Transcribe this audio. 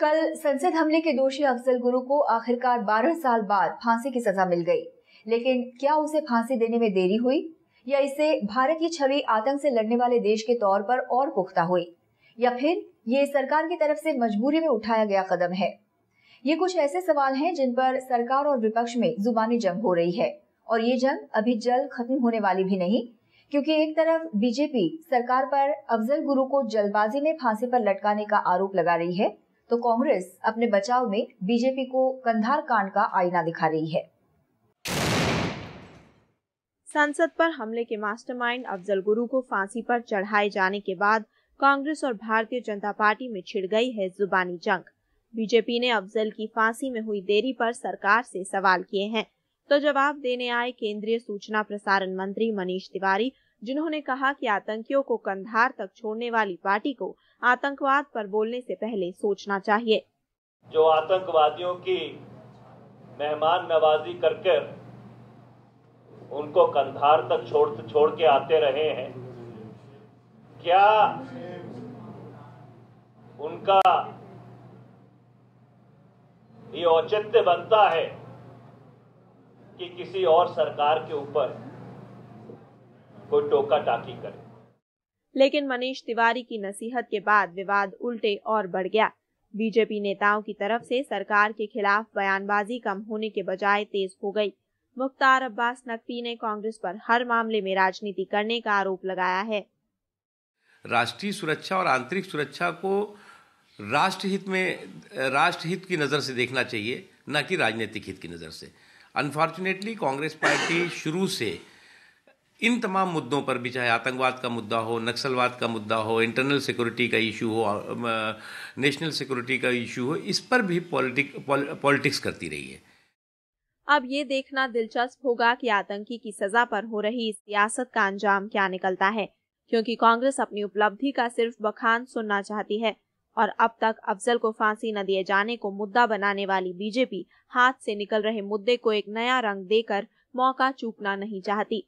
कल संसद हमले के दोषी अफजल गुरु को आखिरकार 12 साल बाद फांसी की सजा मिल गई, लेकिन क्या उसे फांसी देने में देरी हुई या इससे भारत की छवि आतंक से लड़ने वाले देश के तौर पर और पुख्ता हुई, या फिर ये सरकार की तरफ से मजबूरी में उठाया गया कदम है? ये कुछ ऐसे सवाल हैं जिन पर सरकार और विपक्ष में जुबानी जंग हो रही है, और ये जंग अभी जल्द खत्म होने वाली भी नहीं, क्योंकि एक तरफ बीजेपी सरकार पर अफजल गुरु को जल्दबाजी में फांसी पर लटकाने का आरोप लगा रही है, तो कांग्रेस अपने बचाव में बीजेपी को कंधार कांड का आईना दिखा रही है। संसद पर हमले के मास्टरमाइंड अफजल गुरु को फांसी पर चढ़ाए जाने के बाद कांग्रेस और भारतीय जनता पार्टी में छिड़ गई है जुबानी जंग। बीजेपी ने अफजल की फांसी में हुई देरी पर सरकार से सवाल किए हैं, तो जवाब देने आए केंद्रीय सूचना प्रसारण मंत्री मनीष तिवारी, जिन्होंने कहा कि आतंकियों को कंधार तक छोड़ने वाली पार्टी को आतंकवाद पर बोलने से पहले सोचना चाहिए। जो आतंकवादियों की मेहमान नवाजी करके उनको कंधार तक छोड़ के आते रहे हैं, क्या उनका ये औचित्य बनता है कि किसी और सरकार के ऊपर कोई टोका टाकी करे? लेकिन मनीष तिवारी की नसीहत के बाद विवाद उल्टे और बढ़ गया। बीजेपी नेताओं की तरफ से सरकार के खिलाफ बयानबाजी कम होने के बजाय तेज हो गई। मुख्तार अब्बास नकवी ने कांग्रेस पर हर मामले में राजनीति करने का आरोप लगाया है। राष्ट्रीय सुरक्षा और आंतरिक सुरक्षा को राष्ट्रहित की नज़र से देखना चाहिए, न कि राजनीतिक हित की नज़र से। अनफॉर्चुनेटली कांग्रेस पार्टी शुरू से इन तमाम मुद्दों पर भी, चाहे आतंकवाद का मुद्दा हो, नक्सलवाद का मुद्दा हो, इंटरनल सिक्योरिटी का इशू हो, नेशनल सिक्योरिटी का इशू हो, इस पर भी पॉलिटिक्स करती रही है। अब ये देखना दिलचस्प होगा कि आतंकी की सजा पर हो रही इस सियासत का अंजाम क्या निकलता है, क्योंकि कांग्रेस अपनी उपलब्धि का सिर्फ बखान सुनना चाहती है और अब तक अफजल को फांसी न दिए जाने को मुद्दा बनाने वाली बीजेपी हाथ से निकल रहे मुद्दे को एक नया रंग देकर मौका चूकना नहीं चाहती।